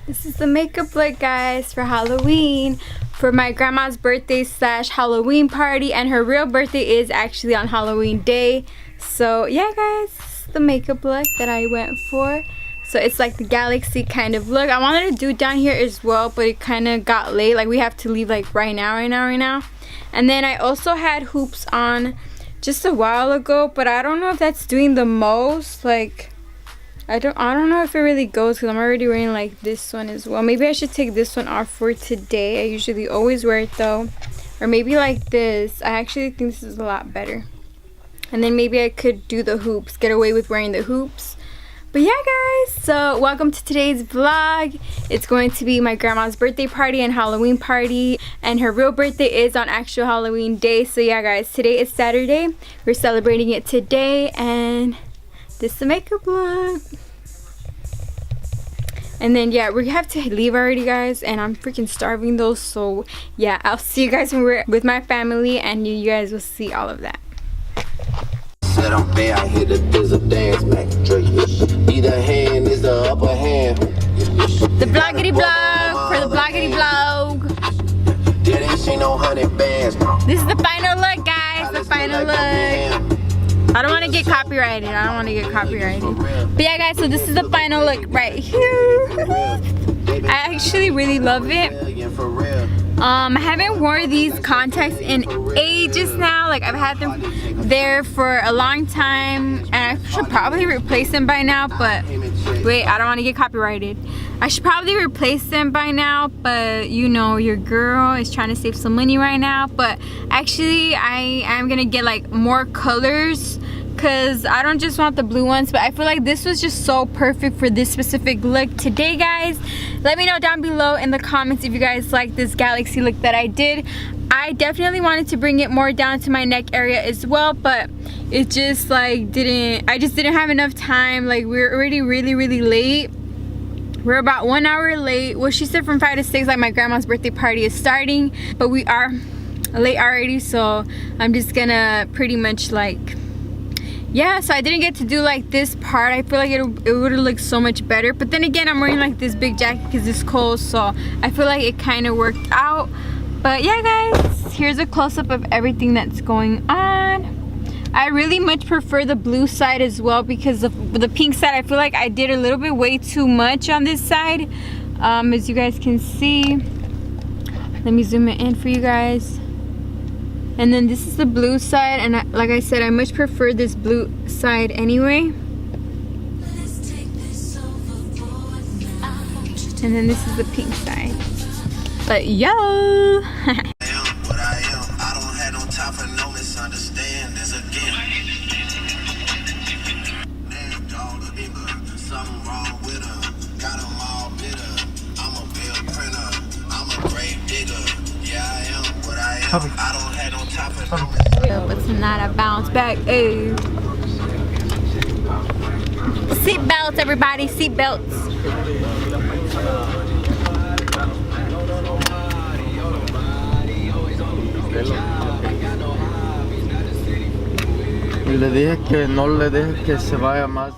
This is the makeup look, guys, for Halloween, for my grandma's birthday / Halloween party, and her real birthday is actually on Halloween day. So yeah, guys, the makeup look that I went for. So it's like the galaxy kind of look. I wanted to do it down here as well, but it kind of got late. Like we have to leave like right now. And then I also had hoops on just a while ago, but I don't know if that's doing the most. Like I don't know if it really goes, because I'm already wearing like this one as well. Maybe I should take this one off for today. I usually always wear it though. Or maybe like this. I actually think this is a lot better. And then maybe I could do the hoops, get away with wearing the hoops. But yeah, guys, so welcome to today's vlog. It's going to be my grandma's birthday party and Halloween party, and her real birthday is on actual Halloween day. So yeah, guys, today is Saturday. We're celebrating it today, and this is the makeup look. And then yeah, we have to leave already, guys, and I'm freaking starving though. So yeah, I'll see you guys when we're with my family, and you guys will see all of that. Said I'm bad, I hit it, there's a dance, Mac Drake. Either hand is the upper hand. The vloggity vlog for the vloggity vlog. Didn't see no 100 bands. This is the final look, guys. The final look. I don't want to get copyrighted. But yeah, guys, so this is the final look right here. I actually really love it. I haven't worn these contacts in ages now. Like I've had them there for a long time, and I should probably replace them by now, but wait, I don't want to get copyrighted. I should probably replace them by now, but you know, your girl is trying to save some money right now. But actually I am gonna get like more colors, because I don't just want the blue ones, but I feel like this was just so perfect for this specific look today, guys. Let me know down below in the comments if you guys like this galaxy look that I did. I definitely wanted to bring it more down to my neck area as well, but it just like I just didn't have enough time. Like we're already really late. We're about 1 hour late. Well, she said from 5 to 6, like my grandma's birthday party is starting, but we are late already. So I'm just gonna pretty much like, yeah, so I didn't get to do like this part. I feel like it would have looked so much better, but then again, I'm wearing like this big jacket because it's cold, so I feel like it kind of worked out. But yeah, guys, here's a close-up of everything that's going on. I really much prefer the blue side as well, because the pink side, I feel like I did a little bit way too much on this side, as you guys can see. Let me zoom it in for you guys. And then this is the blue side, and like I said, I much prefer this blue side anyway. And then this is the pink side. But yo! It's not a bounce back. Ooh. Seat belts, everybody, seat belts. Le dije que no le deje que se vaya más.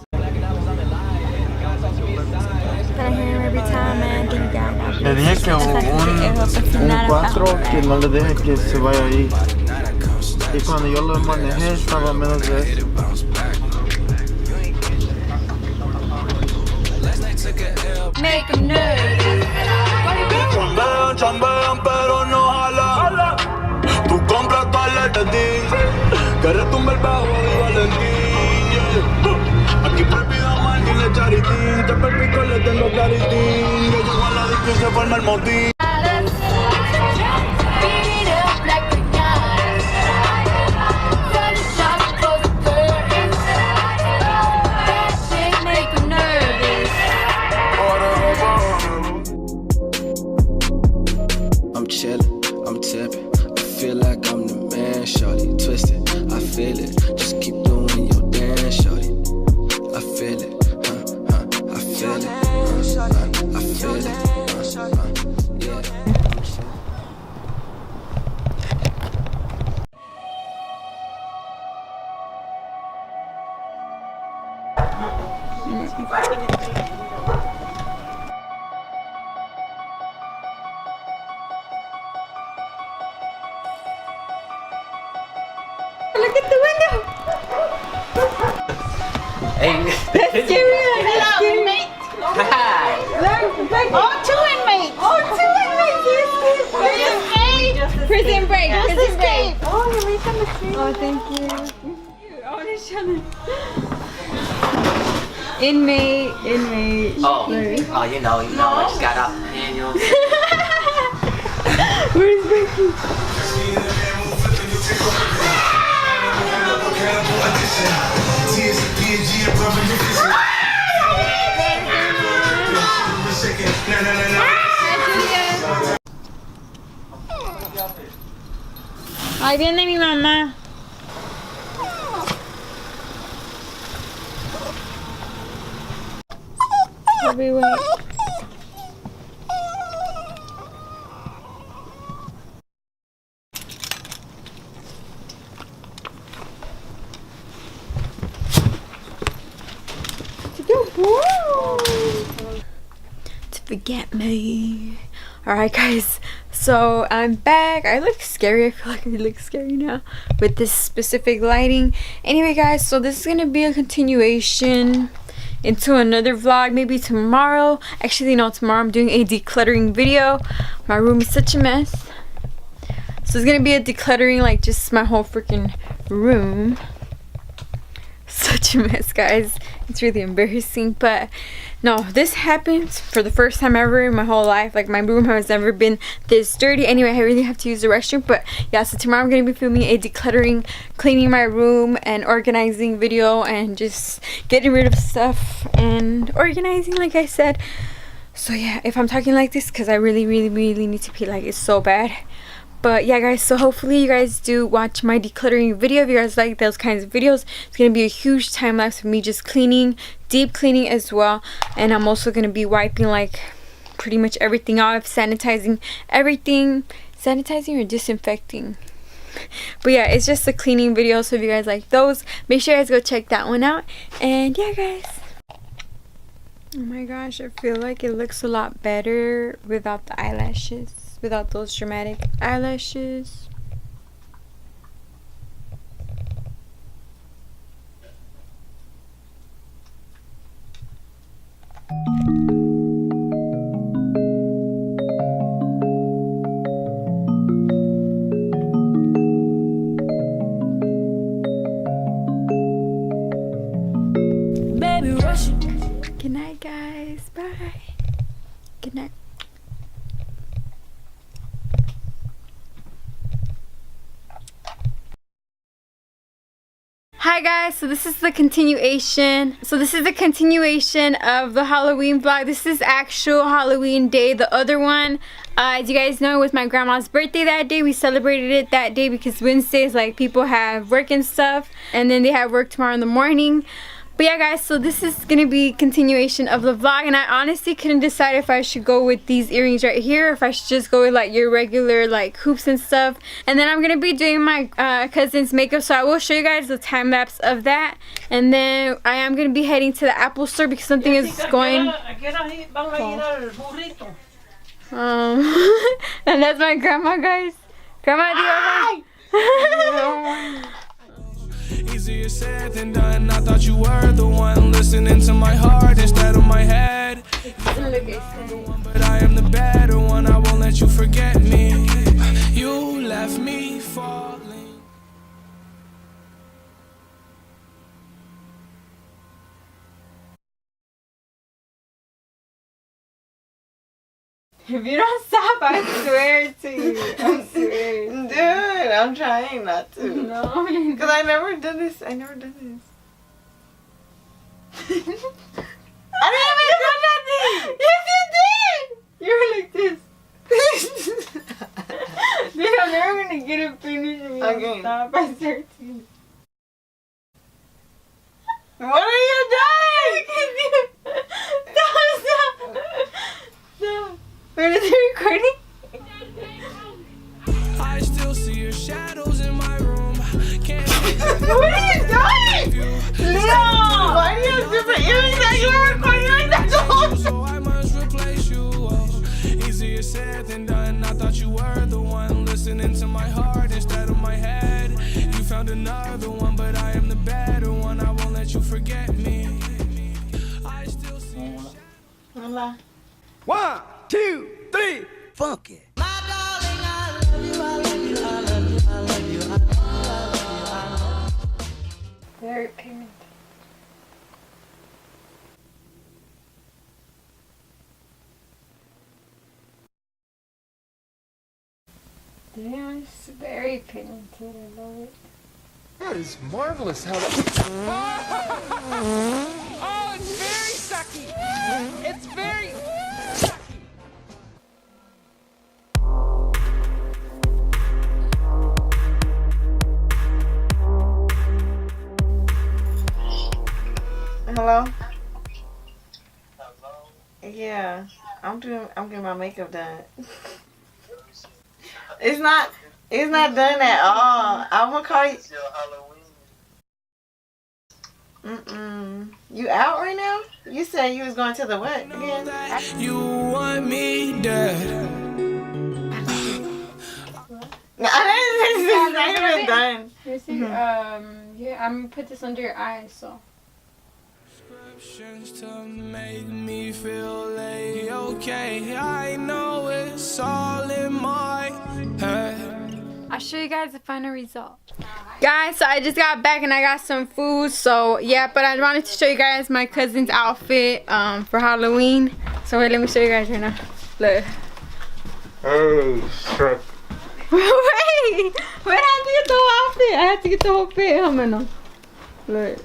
Le dije que un 4 que no le deje que se vaya ahí. Y cuando yo lo manejé estaba menos de eso. Make them nervous. Chambean pero no jala. Tú compras tu aletín, que retumbe el bajo de Valentín. Aquí prohibido mal ni le charitín. Te perpico le tengo claritín. Yo llego a la disco y se forma el motín. I'm tipping. I feel like I'm the man, shorty. Twisted, I feel it. Just keep doing your dance, shorty. I feel it, I feel it, I feel it, yeah. Look at the window. Hey. That's scary. That's scary. Look. Oh, 2 inmates. Oh, 2 inmates. Prison break. Prison break. Oh, you made them escape. Oh, thank you. I want to show them. Inmate. Oh, you know, I just got up and you know. Where's Becky? Ahí viene mi mamá. Everywhere. To forget me. Alright guys, so I'm back. I look scary. I feel like I look scary now with this specific lighting. Anyway guys, so this is gonna be a continuation into another vlog, maybe tomorrow. Actually no, tomorrow I'm doing a decluttering video. My room is such a mess, so it's gonna be a decluttering, like just my whole freaking room. Such a mess guys, it's really embarrassing. But no, this happened for the first time ever in my whole life. Like my room has never been this dirty. Anyway, I really have to use the restroom. But yeah, so tomorrow I'm gonna be filming a decluttering, cleaning my room and organizing video, and just getting rid of stuff and organizing, like I said. So yeah, if I'm talking like this, because I really need to pee, like it's so bad. But yeah guys, so hopefully you guys do watch my decluttering video. If you guys like those kinds of videos, it's gonna be a huge time lapse of me just cleaning, deep cleaning as well. And I'm also gonna be wiping like pretty much everything off, sanitizing everything. Sanitizing or disinfecting? But yeah, it's just a cleaning video, so if you guys like those, make sure you guys go check that one out. And yeah guys, oh my gosh, I feel like it looks a lot better without the eyelashes, without those dramatic eyelashes. Baby, rush it. Good night guys, bye. Good night. Hi guys, so this is the continuation. of the Halloween vlog. This is actual Halloween day. The other one, as you guys know, it was my grandma's birthday that day. We celebrated it that day because Wednesdays, like, people have work and stuff, and then they have work tomorrow in the morning. But yeah guys, so this is gonna be continuation of the vlog, and I honestly couldn't decide if I should go with these earrings right here, or if I should just go with like your regular like hoops and stuff. And then I'm gonna be doing my cousin's makeup, so I will show you guys the time lapse of that. And then I am gonna be heading to the Apple store because something is going. And that's my grandma, guys. Grandma, do you Easier said than done. I thought you were the one listening to my heart instead of my head. But I am the better one. I won't let you forget me. You left me falling. If you don't stop, I swear to you. I swear. Dude, I'm trying not to. No, Because I never did this. I didn't even do nothing. Yes, you did. You were like this. Dude, I'm never gonna get it finished if you don't Okay. stop. I swear to you. What are you doing? Stop. Where is it recording? I still see your shadows in my room. Can't What are you doing? Leo! Why do you have different earrings that you were recording like that the whole time? so I must replace you. Oh, easier said than done. I thought you were the one listening to my heart instead of my head. You found another lie. 1, 2, 3, funk it. Very pigmented. Damn, it's very pigmented. I love it. That is marvelous how that... Oh, it's very sucky! It's very sucky! Hello? Yeah. I'm getting my makeup done. It's not done at all. I'm gonna call you. You out right now? You said you was going to the what again? You want me dead. It's not even done. Here's your, yeah, I'm gonna put this under your eyes, so. To make me feel okay. I know it's all in my head. I'll show you guys the final result. Guys, so I just got back and I got some food, so yeah, but I wanted to show you guys my cousin's outfit for Halloween. So wait, let me show you guys right now. Look. Oh, shit. Wait, I have to get the whole outfit. I have to get the whole fit. How many? Look.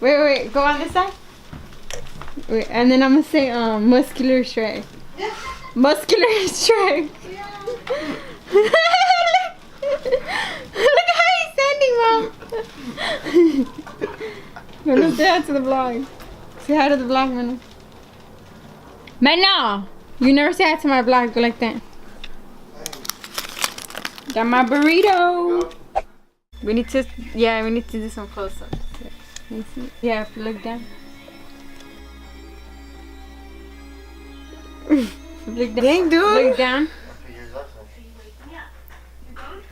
Wait, go on this side. Wait, and then I'm gonna say muscular Shrek. Muscular Shrek. Look how he's standing, Mom. Mano, say hi to the vlog. Say hi to the vlog, Mano. Mano, you never say hi to my vlog. Go like that. Got my burrito. We need to do some close-ups. Yeah, look down. Look down. Look down.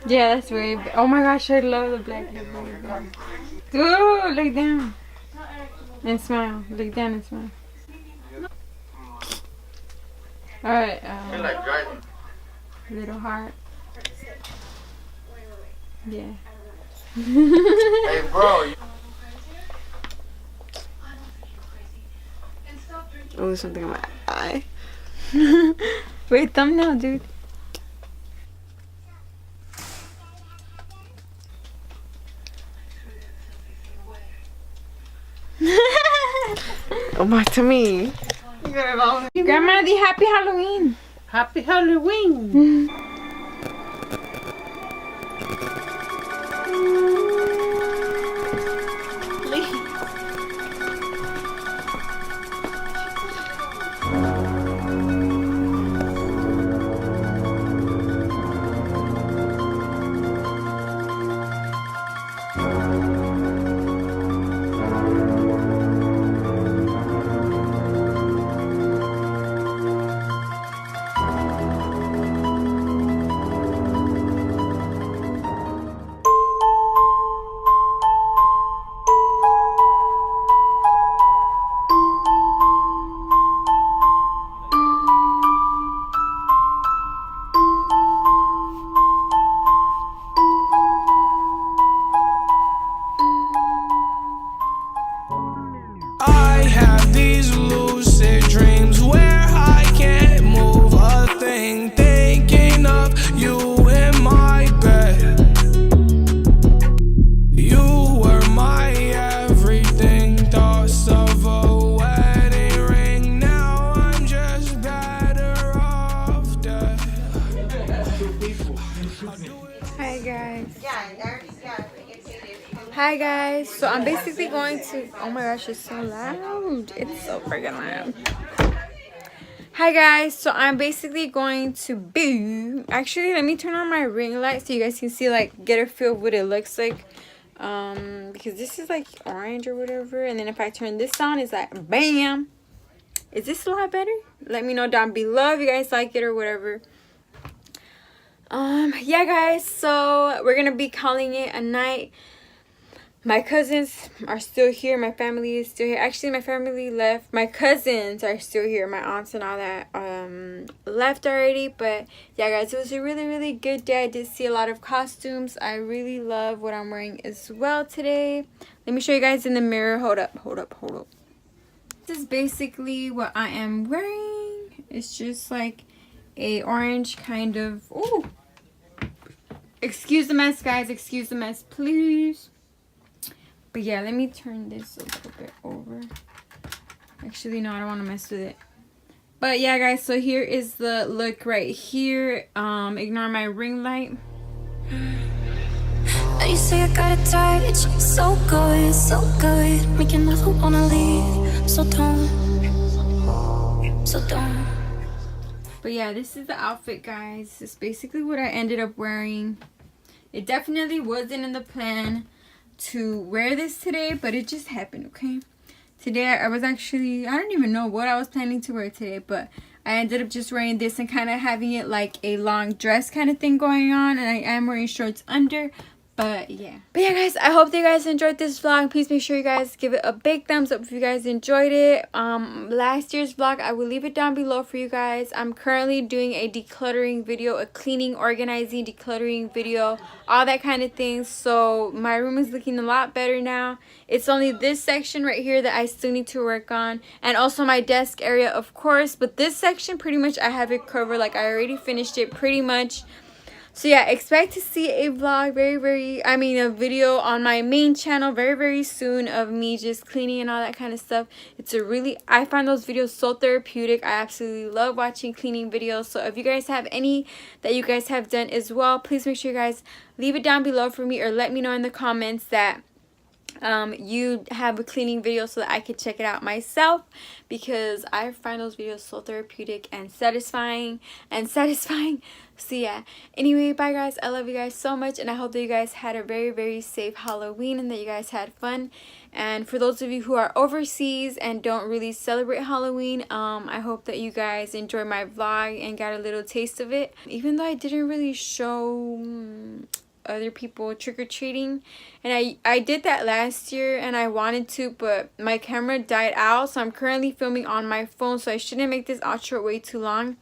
Yeah, that's weird. Oh my gosh, I love the black hair. Ooh, look down. And smile. Look down and smile. Alright, little heart. Yeah. Hey, bro. Oh, there's something in my eye. Wait, thumbnail, dude. Oh my, to me. You got it on. Grandma, the happy Halloween. Happy Halloween. Hi guys, so I'm basically going to, oh my gosh, it's so loud. It's so freaking loud. Hi guys, so I'm basically going to be, actually let me turn on my ring light so you guys can see, like, get a feel of what it looks like. Because this is like orange or whatever, and then if I turn this on, it's like bam. Is this a lot better? Let me know down below if you guys like it or whatever. Yeah guys, so we're gonna be calling it a night. My cousins are still here. My family is still here. Actually, my family left. My cousins are still here. My aunts and all that left already. But yeah, guys, it was a really, really good day. I did see a lot of costumes. I really love what I'm wearing as well today. Let me show you guys in the mirror. Hold up. This is basically what I am wearing. It's just like a orange kind of... Ooh. Excuse the mess, guys. Excuse the mess, please. But yeah, let me turn this a little bit over. Actually, no, I don't want to mess with it. But yeah, guys, so here is the look right here. Ignore my ring light. You say I got it tight, it's so good, make you never wanna leave. So don't. But yeah, this is the outfit, guys. It's basically what I ended up wearing. It definitely wasn't in the plan to wear this today, but it just happened, okay? Today I was actually, I don't even know what I was planning to wear today, but I ended up just wearing this and kind of having it like a long dress kind of thing going on, and I am wearing shorts under. But yeah, guys, I hope that you guys enjoyed this vlog. Please make sure you guys give it a big thumbs up if you guys enjoyed it. Last year's vlog, I will leave it down below for you guys. I'm currently doing a decluttering video, a cleaning, organizing, decluttering video, all that kind of thing. So my room is looking a lot better now. It's only this section right here that I still need to work on, and also my desk area, of course. But this section, pretty much I have it covered. Like, I already finished it pretty much. So yeah, expect to see a vlog a video on my main channel very soon of me just cleaning and all that kind of stuff. I find those videos so therapeutic. I absolutely love watching cleaning videos. So if you guys have any that you guys have done as well, please make sure you guys leave it down below for me, or let me know in the comments that you have a cleaning video so that I can check it out myself, because I find those videos so therapeutic and satisfying. So yeah, anyway, bye guys. I love you guys so much, and I hope that you guys had a very safe Halloween and that you guys had fun. And for those of you who are overseas and don't really celebrate Halloween, I hope that you guys enjoyed my vlog and got a little taste of it, even though I didn't really show other people trick-or-treating. And I did that last year and I wanted to, but my camera died out, so I'm currently filming on my phone, so I shouldn't make this outro way too long,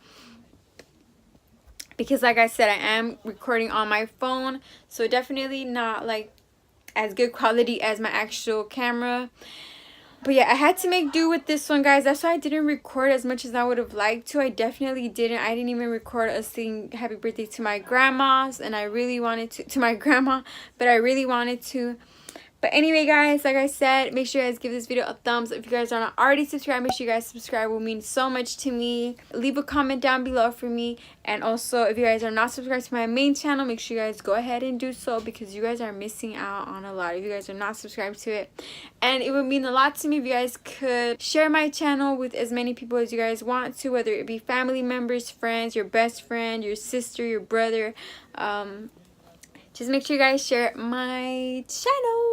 because like I said, I am recording on my phone, so definitely not like as good quality as my actual camera. But yeah, I had to make do with this one, guys. That's why I didn't record as much as I would have liked to. I definitely didn't. I didn't even record us singing happy birthday to my grandmas, and I really wanted to my grandma, but I really wanted to. But anyway, guys, like I said, make sure you guys give this video a thumbs up. If you guys are not already subscribed, make sure you guys subscribe. It will mean so much to me. Leave a comment down below for me. And also, if you guys are not subscribed to my main channel, make sure you guys go ahead and do so, because you guys are missing out on a lot if you guys are not subscribed to it. And it would mean a lot to me if you guys could share my channel with as many people as you guys want to, whether it be family members, friends, your best friend, your sister, your brother. Just make sure you guys share my channel.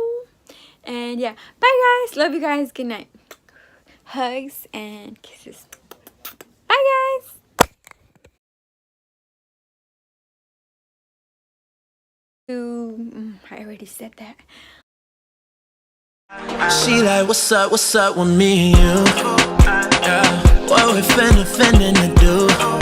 And yeah, bye guys. Love you guys. Good night. Hugs and kisses. Bye guys. I already said that. She like, what's up with me and you? Yeah. What we finna to do?